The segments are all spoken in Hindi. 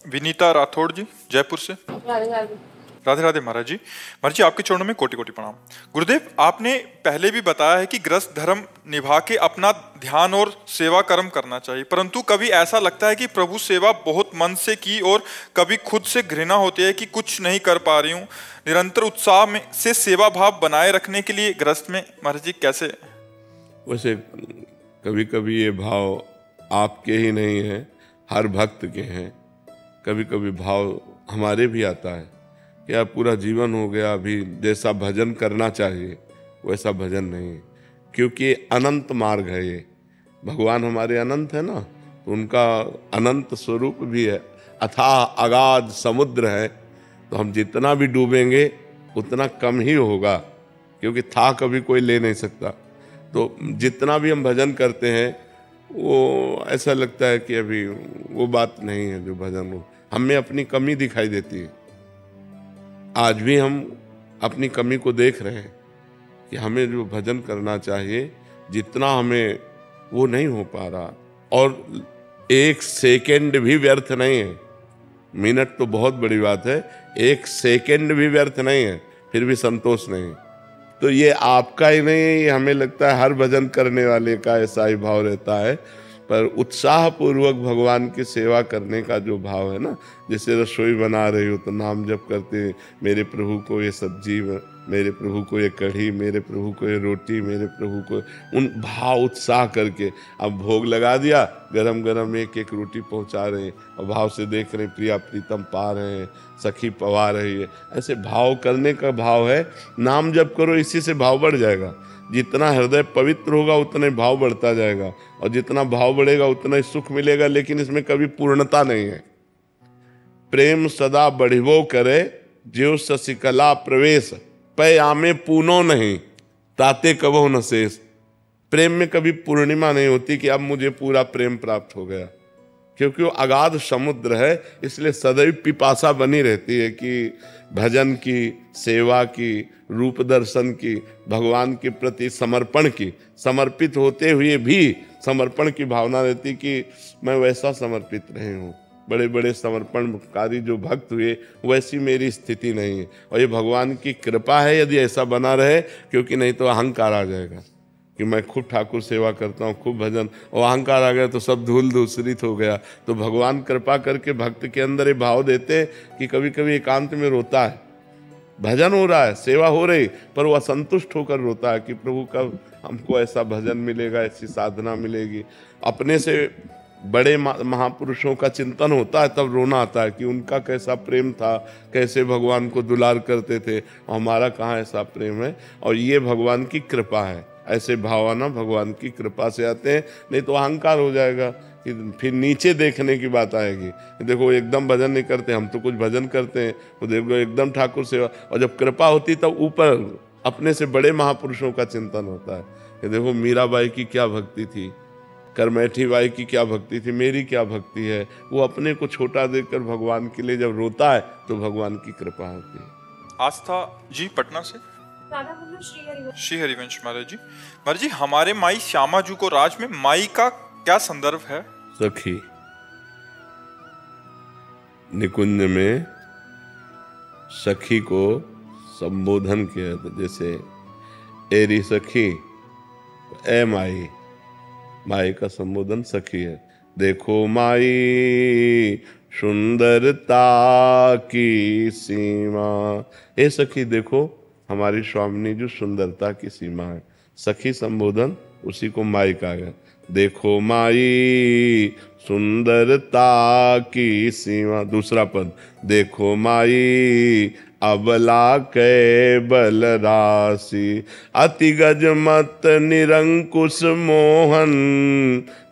विनीता राठौड़ जी जयपुर से। राधे राधे। राधे राधे महाराज जी। महाराज जी आपके चरणों में कोटि कोटि प्रणाम। गुरुदेव, आपने पहले भी बताया है कि गृहस्थ धर्म निभा के अपना ध्यान और सेवा कर्म करना चाहिए, परंतु कभी ऐसा लगता है कि प्रभु सेवा बहुत मन से की और कभी खुद से घृणा होती है कि कुछ नहीं कर पा रही हूँ। निरंतर उत्साह में से सेवा भाव बनाए रखने के लिए गृहस्थ में महाराज जी कैसे? वैसे कभी कभी ये भाव आपके ही नहीं है, हर भक्त के हैं। कभी कभी भाव हमारे भी आता है कि अब पूरा जीवन हो गया, अभी जैसा भजन करना चाहिए वैसा भजन नहीं, क्योंकि अनंत मार्ग है ये। भगवान हमारे अनंत है ना, तो उनका अनंत स्वरूप भी है, अथाह अगाध समुद्र है। तो हम जितना भी डूबेंगे उतना कम ही होगा, क्योंकि था कभी कोई ले नहीं सकता। तो जितना भी हम भजन करते हैं वो ऐसा लगता है कि अभी वो बात नहीं है जो भजन हो। हमें अपनी कमी दिखाई देती है। आज भी हम अपनी कमी को देख रहे हैं कि हमें जो भजन करना चाहिए जितना हमें वो नहीं हो पा रहा। और एक सेकंड भी व्यर्थ नहीं है। मिनट तो बहुत बड़ी बात है, एक सेकंड भी व्यर्थ नहीं है, फिर भी संतोष नहीं। तो ये आपका ही नहीं है, ये हमें लगता है हर भजन करने वाले का ऐसा ही भाव रहता है। पर उत्साह पूर्वक भगवान की सेवा करने का जो भाव है ना, जैसे रसोई बना रही हो तो नाम जप करते, मेरे प्रभु को ये सब्जी, मेरे प्रभु को ये कढ़ी, मेरे प्रभु को ये रोटी, मेरे प्रभु को, उन भाव उत्साह करके अब भोग लगा दिया, गरम गरम एक एक रोटी पहुंचा रहे हैं और भाव से देख रहे हैं, प्रिया प्रीतम पा रहे हैं, सखी पवा रही है। ऐसे भाव करने का भाव है। नाम जप करो, इसी से भाव बढ़ जाएगा। जितना हृदय पवित्र होगा उतना ही भाव बढ़ता जाएगा, और जितना भाव बढ़ेगा उतना ही सुख मिलेगा। लेकिन इसमें कभी पूर्णता नहीं है। प्रेम सदा बढ़िबो करे, ज्यो शशिकला प्रवेश, पै आमे पूनो नहीं, ताते कबो न शेष। प्रेम में कभी पूर्णिमा नहीं होती कि अब मुझे पूरा प्रेम प्राप्त हो गया, क्योंकि वो अगाध समुद्र है। इसलिए सदैव पिपासा बनी रहती है कि भजन की, सेवा की, रूप दर्शन की, भगवान के प्रति समर्पण की। समर्पित होते हुए भी समर्पण की भावना रहती कि मैं वैसा समर्पित नहीं हूँ। बड़े बड़े समर्पणकारी जो भक्त हुए वैसी मेरी स्थिति नहीं है। और ये भगवान की कृपा है यदि ऐसा बना रहे, क्योंकि नहीं तो अहंकार आ जाएगा कि मैं खूब ठाकुर सेवा करता हूँ, खूब भजन, और अहंकार आ गया तो सब धूल धूसरित हो गया। तो भगवान कृपा करके भक्त के अंदर ये भाव देते हैं कि कभी कभी एकांत में रोता है। भजन हो रहा है, सेवा हो रही, पर वो असंतुष्ट होकर रोता है कि प्रभु कब हमको ऐसा भजन मिलेगा, ऐसी साधना मिलेगी। अपने से बड़े महापुरुषों का चिंतन होता है तब रोना आता है कि उनका कैसा प्रेम था, कैसे भगवान को दुलार करते थे, और हमारा कहाँ ऐसा प्रेम है। और ये भगवान की कृपा है। ऐसे भावना भगवान की कृपा से आते हैं, नहीं तो अहंकार हो जाएगा कि फिर नीचे देखने की बात आएगी। देखो एकदम भजन नहीं करते, हम तो कुछ भजन करते हैं, वो देखो एकदम ठाकुर सेवा। और जब कृपा होती तब ऊपर अपने से बड़े महापुरुषों का चिंतन होता है कि देखो मीराबाई की क्या भक्ति थी, करमैठी बाई की क्या भक्ति थी, मेरी क्या भक्ति है। वो अपने को छोटा देखकर भगवान के लिए जब रोता है तो भगवान की कृपा होती है। आस्था जी पटना से। श्री हरिवंश महाराज जी। महाराज जी, हमारे माई श्यामा जी को राज में माई का क्या संदर्भ है? सखी। निकुंज में सखी को संबोधन किया था, जैसे एरी सखी, ए माई, माई का संबोधन सखी है। देखो माई सुंदरता की सीमा, ए सखी देखो हमारी स्वामिनी जो सुंदरता की सीमा है। सखी संबोधन उसी को माई कहा गया। देखो माई सुंदरता की सीमा। दूसरा पद, देखो माई अबला के बल राशि, अति गज मत निरंकुश मोहन,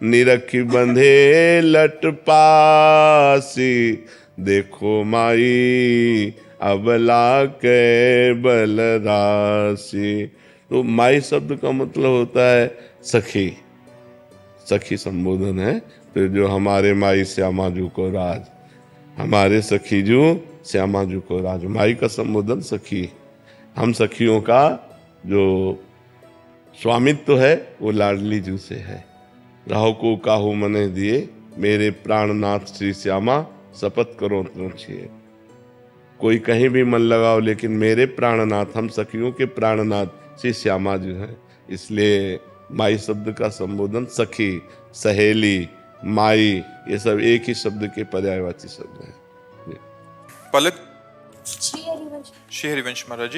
निरखी बंधे लट पासी। देखो माई अबला के बल राशि। तो माई शब्द का मतलब होता है सखी। सखी संबोधन है। तो जो हमारे माई श्यामा जू को राज, हमारे सखी जू श्यामा जू को राज, माई का संबोधन सखी। हम सखियों का जो स्वामित्व है वो लाडली जू से है। राहो को काहू मने दिए, मेरे प्राणनाथ श्री श्यामा शपथ करो तुम छिए। कोई कहीं भी मन लगाओ, लेकिन मेरे प्राणनाथ, हम सखियों के प्राणनाथ श्री श्यामा जी हैं। इसलिए माई शब्द का संबोधन सखी, सहेली, माई, ये सब एक ही शब्द के पर्यायवाची शब्द हैं। पलक श्री हरिवंश महाराज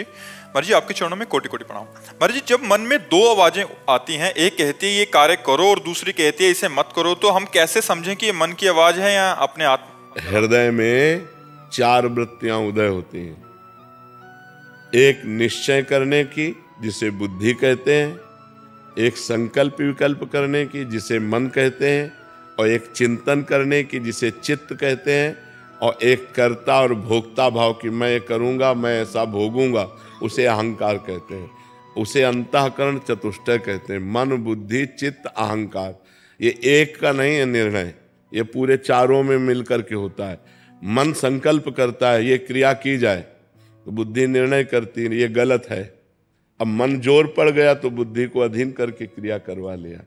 जी आपके चरणों में कोटि कोटि प्रणाम। महाराज जी, जब मन में दो आवाजें आती हैं, एक कहती है ये कार्य करो और दूसरी कहती है इसे मत करो, तो हम कैसे समझें कि ये मन की आवाज है या अपने आत्मा? हृदय में 4 वृत्तियां उदय होती हैं। एक निश्चय करने की, जिसे बुद्धि कहते हैं, एक संकल्प विकल्प करने की, जिसे मन कहते हैं, और एक चिंतन करने की, जिसे चित्त कहते हैं, और एक कर्ता और भोक्ता भाव की, मैं ये करूँगा, मैं ऐसा भोगूंगा, उसे अहंकार कहते हैं। उसे अंतःकरण चतुष्टय कहते हैं। मन, बुद्धि, चित्त, अहंकार। ये एक का नहीं है निर्णय, ये पूरे चारों में मिलकर के होता है। मन संकल्प करता है ये क्रिया की जाए, तो बुद्धि निर्णय करती है ये गलत है। अब मन जोर पड़ गया तो बुद्धि को अधीन करके क्रिया करवा लिया।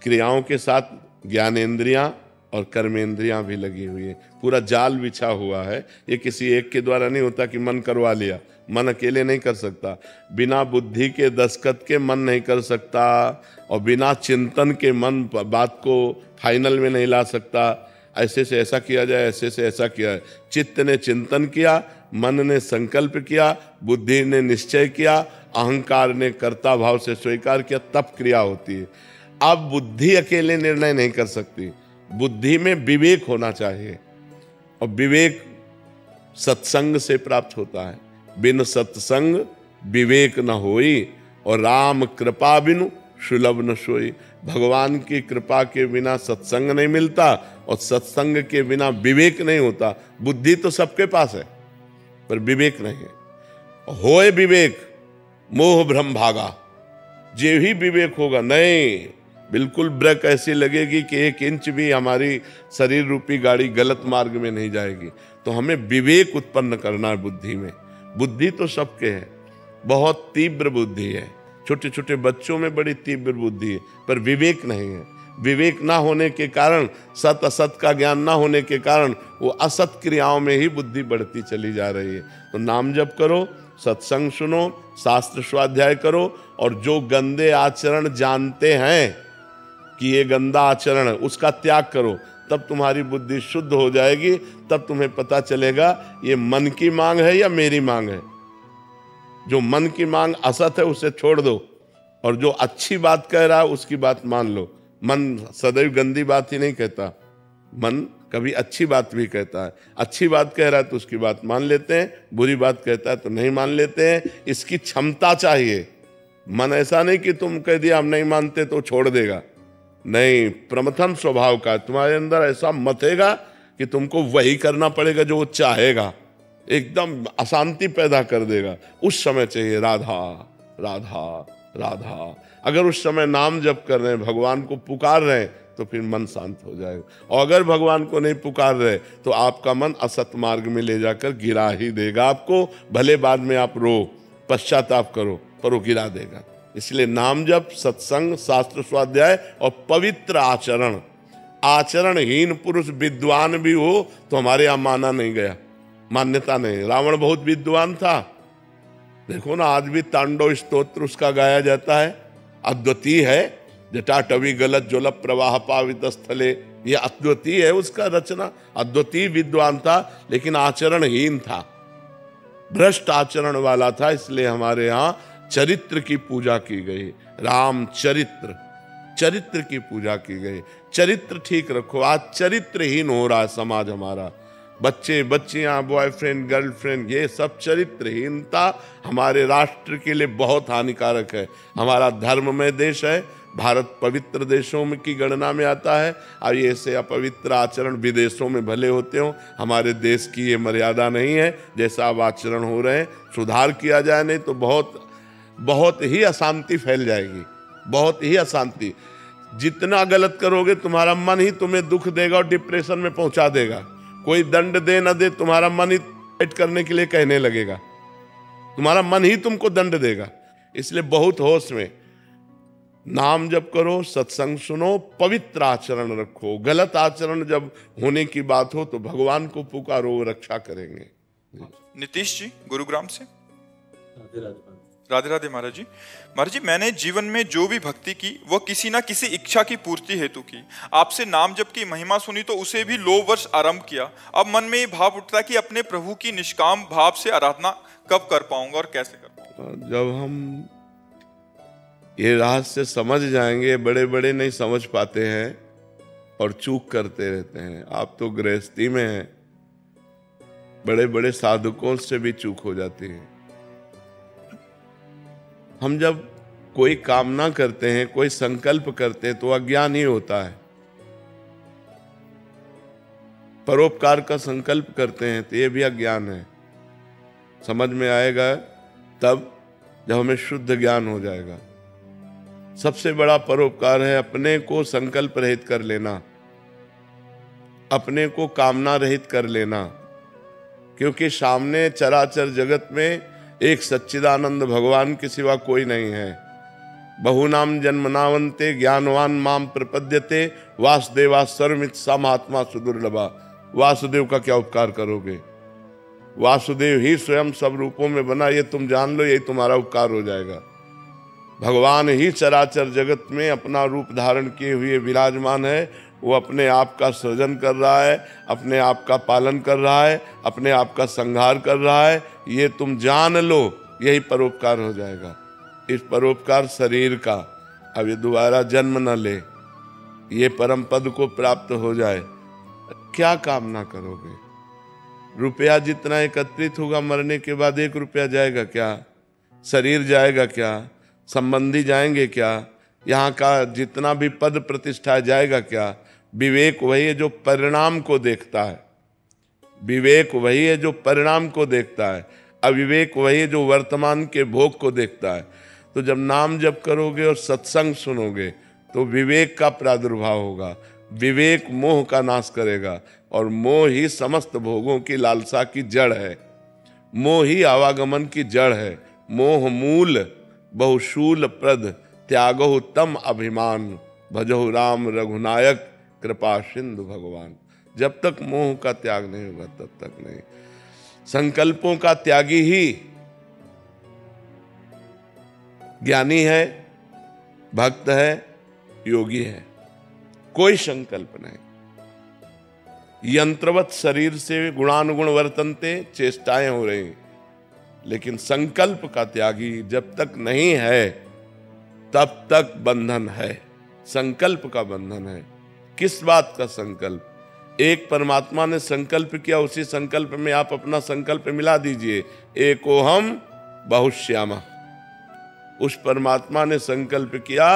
क्रियाओं के साथ ज्ञानेंद्रियां और कर्मेंद्रियां भी लगी हुई है। पूरा जाल बिछा हुआ है। ये किसी एक के द्वारा नहीं होता कि मन करवा लिया। मन अकेले नहीं कर सकता, बिना बुद्धि के दस्तखत के मन नहीं कर सकता, और बिना चिंतन के मन बात को फाइनल में नहीं ला सकता। ऐसे से ऐसा किया जाए, ऐसे से ऐसा किया है। चित्त ने चिंतन किया, मन ने संकल्प किया, बुद्धि ने निश्चय किया, अहंकार ने कर्ता भाव से स्वीकार किया, तब क्रिया होती है। अब बुद्धि अकेले निर्णय नहीं कर सकती, बुद्धि में विवेक होना चाहिए, और विवेक सत्संग से प्राप्त होता है। बिन सत्संग विवेक न होई, और राम कृपा बिनु सुलभ न सोई। भगवान की कृपा के बिना सत्संग नहीं मिलता, और सत्संग के बिना विवेक नहीं होता। बुद्धि तो सबके पास है, पर विवेक नहीं है। होए विवेक मोह भ्रम भागा, जे ही विवेक होगा नहीं, बिल्कुल ब्रेक ऐसी लगेगी कि 1 इंच भी हमारी शरीर रूपी गाड़ी गलत मार्ग में नहीं जाएगी। तो हमें विवेक उत्पन्न करना है बुद्धि में। बुद्धि तो सबके है, बहुत तीव्र बुद्धि है। छोटे छोटे बच्चों में बड़ी तीव्र बुद्धि है, पर विवेक नहीं है। विवेक ना होने के कारण, सत असत का ज्ञान ना होने के कारण, वो असत क्रियाओं में ही बुद्धि बढ़ती चली जा रही है। तो नाम जप करो, सत्संग सुनो, शास्त्र स्वाध्याय करो, और जो गंदे आचरण जानते हैं कि ये गंदा आचरण है, उसका त्याग करो। तब तुम्हारी बुद्धि शुद्ध हो जाएगी। तब तुम्हें पता चलेगा ये मन की मांग है या मेरी मांग है। जो मन की मांग असत है उसे छोड़ दो, और जो अच्छी बात कह रहा है उसकी बात मान लो। मन सदैव गंदी बात ही नहीं कहता, मन कभी अच्छी बात भी कहता है। अच्छी बात कह रहा है तो उसकी बात मान लेते हैं, बुरी बात कहता है तो नहीं मान लेते हैं। इसकी क्षमता चाहिए। मन ऐसा नहीं कि तुम कह दिया हम नहीं मानते तो छोड़ देगा, नहीं। प्रमथन स्वभाव का तुम्हारे अंदर ऐसा मथेगा कि तुमको वही करना पड़ेगा जो वो चाहेगा, एकदम अशांति पैदा कर देगा। उस समय चाहिए राधा राधा राधा। अगर उस समय नाम जप कर रहे हैं, भगवान को पुकार रहे हैं, तो फिर मन शांत हो जाएगा। और अगर भगवान को नहीं पुकार रहे तो आपका मन असत मार्ग में ले जाकर गिरा ही देगा आपको। भले बाद में आप रो, पश्चाताप करो, पर वो गिरा देगा। इसलिए नाम जप, सत्संग, शास्त्र स्वाध्याय और पवित्र आचरण। आचरणहीन पुरुष विद्वान भी हो तो हमारे यहाँ माना नहीं गया, मान्यता नहीं। रावण बहुत विद्वान था, देखो ना आज भी तांडव स्तोत्र उसका गाया जाता है। अद्वितीय है, जटाटवी गलत ज्वलप प्रवाह पावित स्थले, ये अद्वितीय है उसका रचना। अद्वितीय विद्वान था, लेकिन आचरणहीन था, भ्रष्ट आचरण वाला था। इसलिए हमारे यहाँ चरित्र की पूजा की गई। राम चरित्र, चरित्र की पूजा की गई। चरित्र ठीक रखो। आज चरित्रहीन हो रहा है समाज हमारा। बच्चे बच्चियां, बॉयफ्रेंड गर्लफ्रेंड, ये सब चरित्रहीनता हमारे राष्ट्र के लिए बहुत हानिकारक है। हमारा धर्ममय देश है, भारत पवित्र देशों में की गणना में आता है। अब ये ऐसे अपवित्र आचरण विदेशों में भले होते हो, हमारे देश की ये मर्यादा नहीं है। जैसा अब आचरण हो रहे हैं, सुधार किया जाए, नहीं तो बहुत ही अशांति फैल जाएगी, बहुत ही अशांति। जितना गलत करोगे तुम्हारा मन ही तुम्हें दुख देगा और डिप्रेशन में पहुंचा देगा। कोई दंड दे न दे, तुम्हारा मन ही फाइट करने के लिए कहने लगेगा, तुम्हारा मन ही तुमको दंड देगा। इसलिए बहुत होश में। नाम जप करो, सत्संग सुनो, पवित्र आचरण रखो। गलत आचरण जब होने की बात हो तो भगवान को पुकारो, वो रक्षा करेंगे। नीतीश जी गुरुग्राम से। राधे राधे महाराज जी। महाराज जी, मैंने जीवन में जो भी भक्ति की वह किसी ना किसी इच्छा की पूर्ति हेतु की। आपसे नाम जप की महिमा सुनी तो उसे भी लो वर्ष आरंभ किया। अब मन में ये भाव उठता है कि अपने प्रभु की निष्काम भाव से आराधना कब कर पाऊंगा और कैसे कर पाऊंगा। जब हम ये रहस्य समझ जाएंगे, बड़े बड़े नहीं समझ पाते हैं और चूक करते रहते हैं। आप तो गृहस्थी में हैं, बड़े बड़े साधकों से भी चूक हो जाती है। हम जब कोई कामना करते हैं, कोई संकल्प करते हैं तो अज्ञान ही होता है। परोपकार का संकल्प करते हैं तो ये भी अज्ञान है। समझ में आएगा तब जब हमें शुद्ध ज्ञान हो जाएगा। सबसे बड़ा परोपकार है अपने को संकल्प रहित कर लेना, अपने को कामना रहित कर लेना। क्योंकि सामने चराचर जगत में एक सच्चिदानंद भगवान के सिवा कोई नहीं है। बहुनाम जन्मनावंते ज्ञानवान माम प्रपद्यते वासुदेवा सर्वमित सा महात्मा सुदुर्लभा। वासुदेव का क्या उपकार करोगे? वासुदेव ही स्वयं सब रूपों में बना, ये तुम जान लो, यही तुम्हारा उपकार हो जाएगा। भगवान ही चराचर जगत में अपना रूप धारण किए हुए विराजमान है। वो अपने आप का सृजन कर रहा है, अपने आप का पालन कर रहा है, अपने आप का संहार कर रहा है। ये तुम जान लो, यही परोपकार हो जाएगा। इस परोपकार शरीर का, अब ये दोबारा जन्म न ले, ये परम पद को प्राप्त हो जाए। क्या कामना करोगे? रुपया जितना एकत्रित होगा मरने के बाद 1 रुपया जाएगा क्या? शरीर जाएगा क्या? संबंधी जाएंगे क्या? यहाँ का जितना भी पद प्रतिष्ठा जाएगा क्या? विवेक वही है जो परिणाम को देखता है। विवेक वही है जो परिणाम को देखता है। अविवेक वही है जो वर्तमान के भोग को देखता है। तो जब नाम जप करोगे और सत्संग सुनोगे तो विवेक का प्रादुर्भाव होगा। विवेक मोह का नाश करेगा और मोह ही समस्त भोगों की लालसा की जड़ है। मोह ही आवागमन की जड़ है। मोह मूल बहुशूल प्रद त्यागो तम अभिमान भजो राम रघुनायक कृपा सिंधु भगवान। जब तक मोह का त्याग नहीं होगा तब तक नहीं। संकल्पों का त्यागी ही ज्ञानी है, भक्त है, योगी है। कोई संकल्प नहीं। यंत्रवत शरीर से गुणानुगुण वर्तनते, चेष्टाएं हो रही, लेकिन संकल्प का त्यागी जब तक नहीं है तब तक बंधन है। संकल्प का बंधन है। किस बात का संकल्प? एक परमात्मा ने संकल्प किया, उसी संकल्प में आप अपना संकल्प मिला दीजिए। एकोहम बहुश्यामा। उस परमात्मा ने संकल्प किया,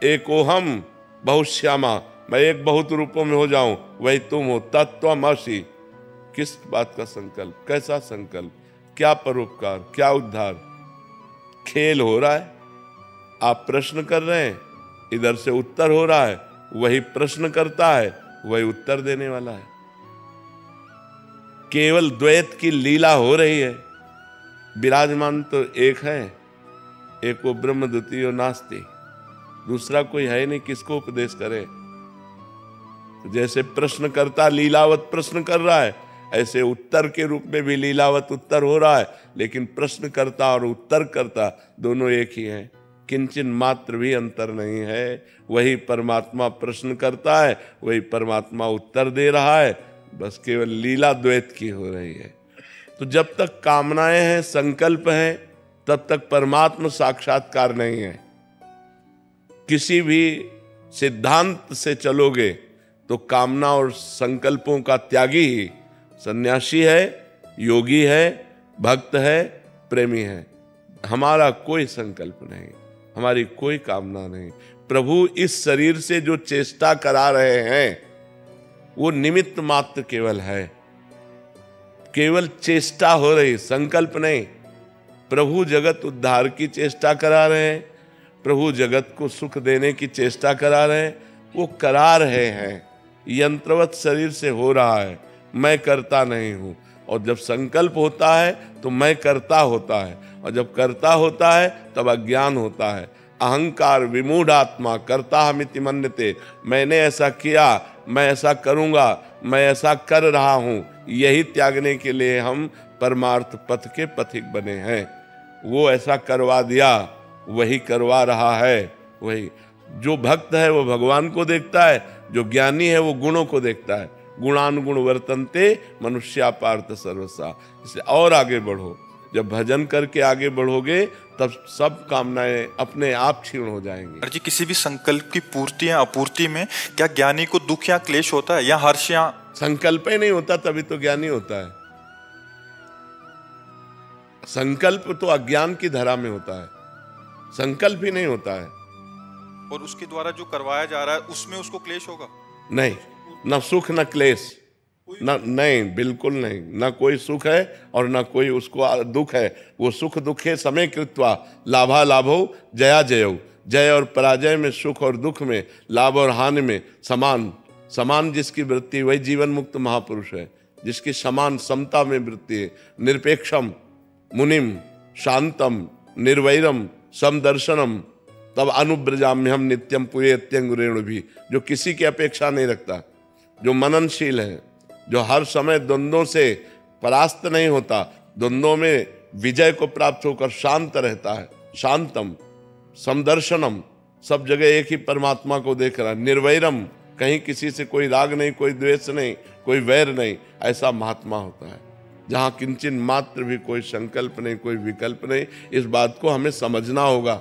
एकोहम बहुश्यामा, मैं एक बहुत रूपों में हो जाऊं, वही तुम हो, तत्त्वमसि। किस बात का संकल्प? कैसा संकल्प? क्या परोपकार? क्या उद्धार? खेल हो रहा है, आप प्रश्न कर रहे हैं, इधर से उत्तर हो रहा है। वही प्रश्न करता है, वही उत्तर देने वाला है। केवल द्वैत की लीला हो रही है। विराजमान तो एक है, एक वो ब्रह्म द्वितीयो नास्ति, दूसरा कोई है नहीं, किसको उपदेश करे? जैसे प्रश्न करता लीलावत प्रश्न कर रहा है, ऐसे उत्तर के रूप में भी लीलावत उत्तर हो रहा है। लेकिन प्रश्न करता और उत्तर करता दोनों एक ही हैं। किंचन मात्र भी अंतर नहीं है। वही परमात्मा प्रश्न करता है, वही परमात्मा उत्तर दे रहा है। बस केवल लीला द्वैत की हो रही है। तो जब तक कामनाएं हैं, संकल्प हैं, तब तक परमात्मा साक्षात्कार नहीं है। किसी भी सिद्धांत से चलोगे तो कामना और संकल्पों का त्यागी ही सन्यासी है, योगी है, भक्त है, प्रेमी है। हमारा कोई संकल्प नहीं, हमारी कोई कामना नहीं। प्रभु इस शरीर से जो चेष्टा करा रहे हैं वो निमित्त मात्र केवल है। केवल चेष्टा हो रही, संकल्प नहीं। प्रभु जगत उद्धार की चेष्टा करा रहे हैं, प्रभु जगत को सुख देने की चेष्टा करा रहे हैं। वो करा रहे हैं, यंत्रवत शरीर से हो रहा है, मैं करता नहीं हूं। और जब संकल्प होता है तो मैं करता होता है, और जब करता होता है तब अज्ञान होता है। अहंकार विमूढ़ आत्मा कर्ता हमिति मन्यते, मैंने ऐसा किया, मैं ऐसा करूंगा, मैं ऐसा कर रहा हूं, यही त्यागने के लिए हम परमार्थ पथ के पथिक बने हैं। वो ऐसा करवा दिया, वही करवा रहा है। वही जो भक्त है वो भगवान को देखता है, जो ज्ञानी है वो गुणों को देखता है। गुणानुगुण वर्तन्ते मनुष्या पार्थ सर्वसा। इसलिए और आगे बढ़ो, जब भजन करके आगे बढ़ोगे तब सब कामनाएं अपने आप क्षीण हो जाएंगी। जी, किसी भी संकल्प की पूर्ति या अपूर्ति में क्या ज्ञानी को दुख या क्लेश होता है, या हर्ष या? संकल्प ही नहीं होता तभी तो ज्ञानी होता है। संकल्प तो अज्ञान की धरा में होता है, संकल्प ही नहीं होता है। और उसके द्वारा जो करवाया जा रहा है उसमें उसको क्लेश होगा? नहीं, न सुख न क्लेश, न, नहीं, बिल्कुल नहीं। न कोई सुख है और न कोई उसको दुख है। वो सुख दुखे समय कृत्वा लाभा लाभो जया जयो। जय और पराजय में, सुख और दुख में, लाभ और हानि में समान समान जिसकी वृत्ति, वही जीवन मुक्त महापुरुष है, जिसकी समान समता में वृत्ति है। निरपेक्षम मुनिम शांतम निर्वैरम समदर्शनम तब अनुब्रजाम्यहम नित्यम पुरेत्यंगुरेणु भी। जो किसी की अपेक्षा नहीं रखता, जो मननशील है, जो हर समय द्वंद्वों से परास्त नहीं होता, द्वंद्वों में विजय को प्राप्त होकर शांत रहता है। शांतम समदर्शनम, सब जगह एक ही परमात्मा को देख रहा है। निर्वैरम, कहीं किसी से कोई राग नहीं, कोई द्वेष नहीं, कोई वैर नहीं, ऐसा महात्मा होता है जहाँ किंचन मात्र भी कोई संकल्प नहीं, कोई विकल्प नहीं। इस बात को हमें समझना होगा,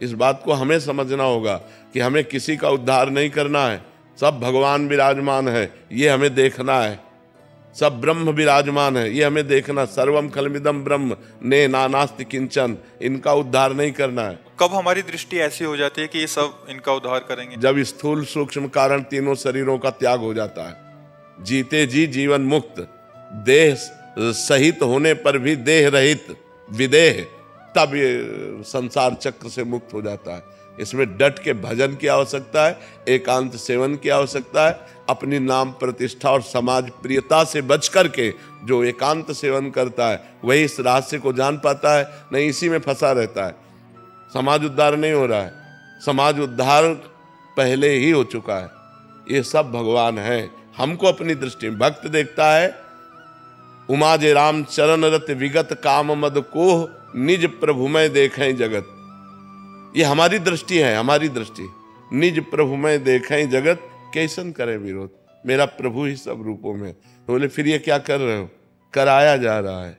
इस बात को हमें समझना होगा कि हमें किसी का उद्धार नहीं करना है। सब भगवान विराजमान है, ये हमें देखना है। सब ब्रह्म विराजमान है, ये हमें देखना। सर्वम खलमिदम ब्रह्म ने नानास्ति किंचन, इनका उद्धार नहीं करना है। कब हमारी दृष्टि ऐसी हो जाती है कि ये सब इनका उद्धार करेंगे? जब स्थूल सूक्ष्म कारण तीनों शरीरों का त्याग हो जाता है। जीते जी जीवन मुक्त, देह सहित होने पर भी देह रहित विदेह, तब ये संसार चक्र से मुक्त हो जाता है। इसमें डट के भजन की आवश्यकता है, एकांत सेवन की आवश्यकता है। अपनी नाम प्रतिष्ठा और समाज प्रियता से बच करके जो एकांत सेवन करता है वही इस रहस्य को जान पाता है, नहीं इसी में फंसा रहता है। समाज उद्धार नहीं हो रहा है, समाज उद्धार पहले ही हो चुका है। ये सब भगवान है। हमको अपनी दृष्टि में भक्त देखता है। उमा जे राम चरण रत विगत काम मद कोह निज प्रभुमय देखें जगत। ये हमारी दृष्टि है, हमारी दृष्टि। निज प्रभुमय देखें जगत कैसन करे विरोध, मेरा प्रभु ही सब रूपों में। तो बोले फिर ये क्या कर रहे हो? कराया जा रहा है,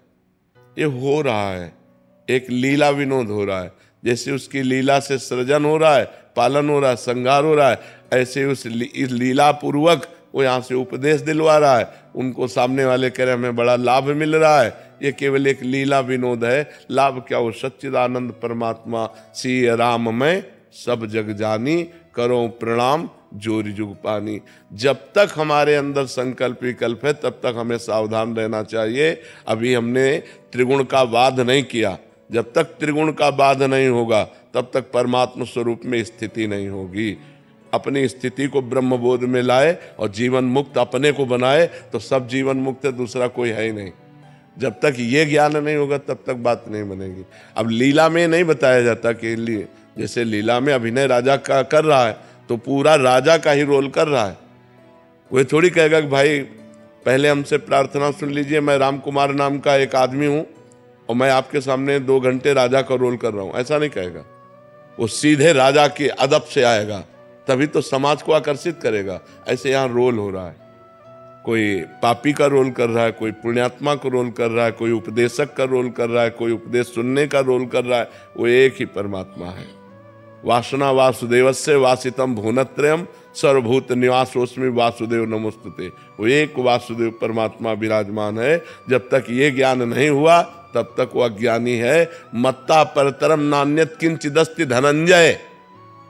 ये हो रहा है, एक लीला विनोद हो रहा है। जैसे उसकी लीला से सृजन हो रहा है, पालन हो रहा है, श्रृंगार हो रहा है, ऐसे उस लीला पूर्वक वो यहाँ से उपदेश दिलवा रहा है। उनको सामने वाले कह रहे हमें बड़ा लाभ मिल रहा है। ये केवल एक लीला विनोद है। लाभ क्या? वो सच्चिदानंद परमात्मा सी राम में सब जग जानी, करो प्रणाम जोरी जुग पानी। जब तक हमारे अंदर संकल्प विकल्प है तब तक हमें सावधान रहना चाहिए। अभी हमने त्रिगुण का वाद नहीं किया। जब तक त्रिगुण का वाद नहीं होगा तब तक परमात्मा स्वरूप में स्थिति नहीं होगी। अपनी स्थिति को ब्रह्मबोध में लाए और जीवन मुक्त अपने को बनाए तो सब जीवन मुक्त है, दूसरा कोई है ही नहीं। जब तक ये ज्ञान नहीं होगा तब तक बात नहीं बनेगी। अब लीला में नहीं बताया जाता कि जैसे लीला में अभिनय राजा का कर रहा है तो पूरा राजा का ही रोल कर रहा है। वो थोड़ी कहेगा कि भाई पहले हमसे प्रार्थना सुन लीजिए, मैं राम कुमार नाम का एक आदमी हूँ और मैं आपके सामने 2 घंटे राजा का रोल कर रहा हूँ, ऐसा नहीं कहेगा। वो सीधे राजा के अदब से आएगा, तभी तो समाज को आकर्षित करेगा। ऐसे यहाँ रोल हो रहा है, कोई पापी का रोल कर रहा है, कोई पुण्यात्मा का रोल कर रहा है, कोई उपदेशक का रोल कर रहा है, कोई उपदेश सुनने का रोल कर रहा है। वो एक ही परमात्मा है। वासना वासुदेवस्य वासितम भुवनत्रयम सर्वभूत निवासोस्मि वासुदेव नमोस्तुते। वो एक वासुदेव परमात्मा विराजमान है। जब तक ये ज्ञान नहीं हुआ तब तक वो अज्ञानी है। मत्ता परतरम नान्यत किंचिदस्ति धनंजय।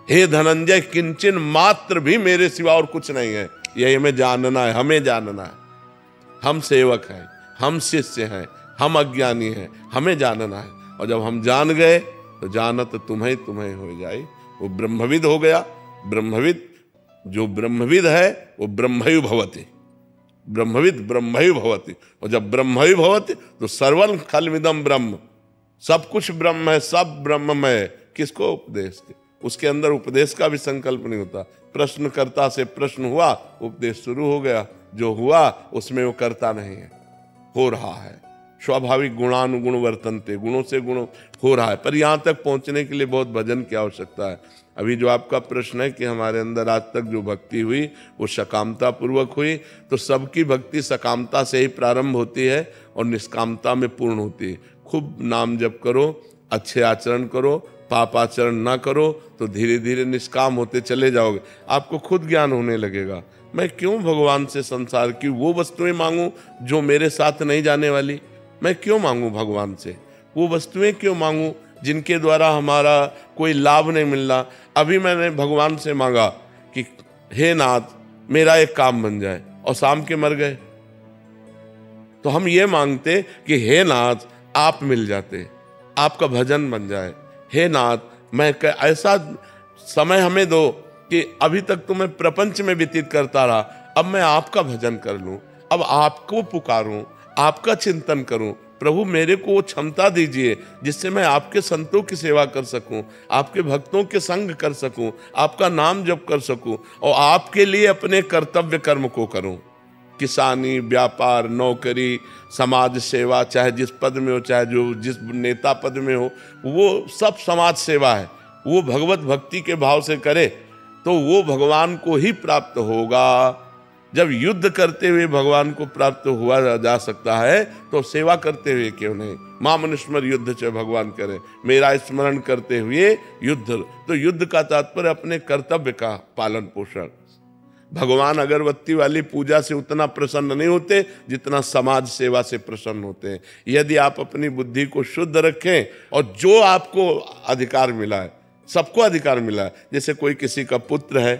हे धनंजय, किंचन मात्र भी मेरे सिवा और कुछ नहीं है। यही हमें जानना है, हमें जानना है। हम सेवक हैं, हम शिष्य हैं, हम अज्ञानी हैं, हमें जानना है। और जब हम जान गए तो जानत तुम्हें तुम्हें हो जाए। वो ब्रह्मविद हो गया। ब्रह्मविद, जो ब्रह्मविद है वो ब्रह्मयु भवति। ब्रह्मविद ब्रह्मयु भवति। और जब ब्रह्मयु भवति तो सर्वं खलमिदं ब्रह्म, सब कुछ ब्रह्म है, सब ब्रह्म में। किसको उपदेश दे? उसके अंदर उपदेश का भी संकल्प नहीं होता। प्रश्नकर्ता से प्रश्न हुआ, उपदेश शुरू हो गया, जो हुआ उसमें वो करता नहीं है, हो रहा है। स्वाभाविक गुणानुगुण वर्तनते, गुणों से गुण हो रहा है। पर यहाँ तक पहुँचने के लिए बहुत भजन की आवश्यकता है। अभी जो आपका प्रश्न है कि हमारे अंदर आज तक जो भक्ति हुई वो सकामता पूर्वक हुई, तो सबकी भक्ति सकामता से ही प्रारंभ होती है और निष्कामता में पूर्ण होती है। खूब नाम जप करो, अच्छे आचरण करो, पाप आचरण ना करो, तो धीरे धीरे निष्काम होते चले जाओगे। आपको खुद ज्ञान होने लगेगा, मैं क्यों भगवान से संसार की वो वस्तुएं मांगूं जो मेरे साथ नहीं जाने वाली। मैं क्यों मांगूं भगवान से वो वस्तुएं, क्यों मांगूं जिनके द्वारा हमारा कोई लाभ नहीं मिल रहा। अभी मैंने भगवान से मांगा कि हे नाथ मेरा एक काम बन जाए, और शाम के मर गए। तो हम ये मांगते कि हे नाथ आप मिल जाते, आपका भजन बन जाए। हे नाथ मैं ऐसा समय हमें दो कि अभी तक तो मैं प्रपंच में व्यतीत करता रहा, अब मैं आपका भजन कर लूं, अब आपको पुकारूं, आपका चिंतन करूं। प्रभु मेरे को वो क्षमता दीजिए जिससे मैं आपके संतों की सेवा कर सकूं, आपके भक्तों के संग कर सकूं, आपका नाम जप कर सकूं और आपके लिए अपने कर्तव्य कर्म को करूं। किसानी, व्यापार, नौकरी, समाज सेवा, चाहे जिस पद में हो, चाहे जो जिस नेता पद में हो, वो सब समाज सेवा है। वो भगवत भक्ति के भाव से करे तो वो भगवान को ही प्राप्त होगा। जब युद्ध करते हुए भगवान को प्राप्त हुआ जा सकता है तो सेवा करते हुए क्यों नहीं। मां मनुष्मर युद्ध च भगवान करे, मेरा स्मरण करते हुए युद्ध। तो युद्ध का तात्पर्य अपने कर्तव्य का पालन पोषण। भगवान अगरबत्ती वाली पूजा से उतना प्रसन्न नहीं होते जितना समाज सेवा से प्रसन्न होते हैं। यदि आप अपनी बुद्धि को शुद्ध रखें और जो आपको अधिकार मिला है, सबको अधिकार मिला है, जैसे कोई किसी का पुत्र है,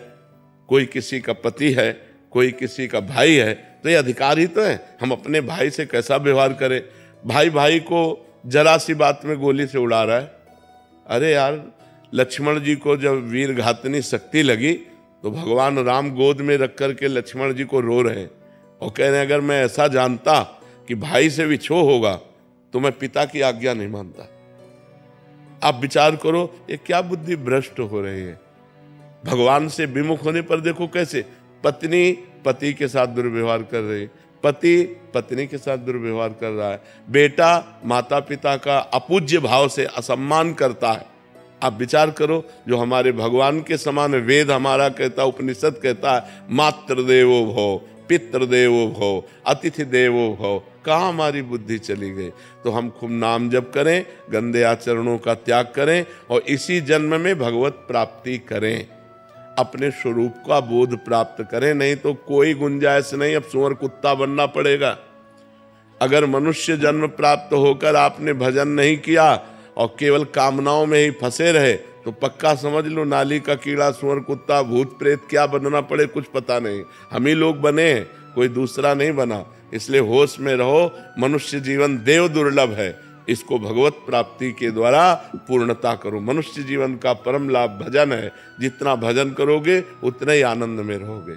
कोई किसी का पति है, कोई किसी का भाई है, तो ये अधिकार ही तो है। हम अपने भाई से कैसा व्यवहार करें। भाई भाई को जरा सी बात में गोली से उड़ा रहा है। अरे यार, लक्ष्मण जी को जब वीर घातनी शक्ति लगी तो भगवान राम गोद में रख कर के लक्ष्मण जी को रो रहे हैं और कह रहे हैं अगर मैं ऐसा जानता कि भाई से विछोह होगा तो मैं पिता की आज्ञा नहीं मानता। आप विचार करो ये क्या बुद्धि भ्रष्ट हो रही है। भगवान से विमुख होने पर देखो कैसे पत्नी पति के साथ दुर्व्यवहार कर रही है, पति पत्नी के साथ दुर्व्यवहार कर रहा है, बेटा माता पिता का अपूज्य भाव से असम्मान करता है। आप विचार करो, जो हमारे भगवान के समान वेद हमारा कहता, उपनिषद कहता है मातृदेवो भव, पितृदेवो भव, अतिथि देवो भव, कहाँ हमारी बुद्धि चली गई। तो हम खूब नाम जप करें, गंदे आचरणों का त्याग करें और इसी जन्म में भगवत प्राप्ति करें, अपने स्वरूप का बोध प्राप्त करें। नहीं तो कोई गुंजाइश नहीं, अब सुअर कुत्ता बनना पड़ेगा। अगर मनुष्य जन्म प्राप्त होकर आपने भजन नहीं किया और केवल कामनाओं में ही फंसे रहे तो पक्का समझ लो नाली का कीड़ा, सुअर कुत्ता, भूत प्रेत क्या बनना पड़े कुछ पता नहीं। हम ही लोग बने हैं, कोई दूसरा नहीं बना। इसलिए होश में रहो, मनुष्य जीवन देव दुर्लभ है, इसको भगवत प्राप्ति के द्वारा पूर्णता करो। मनुष्य जीवन का परम लाभ भजन है, जितना भजन करोगे उतना ही आनंद में रहोगे।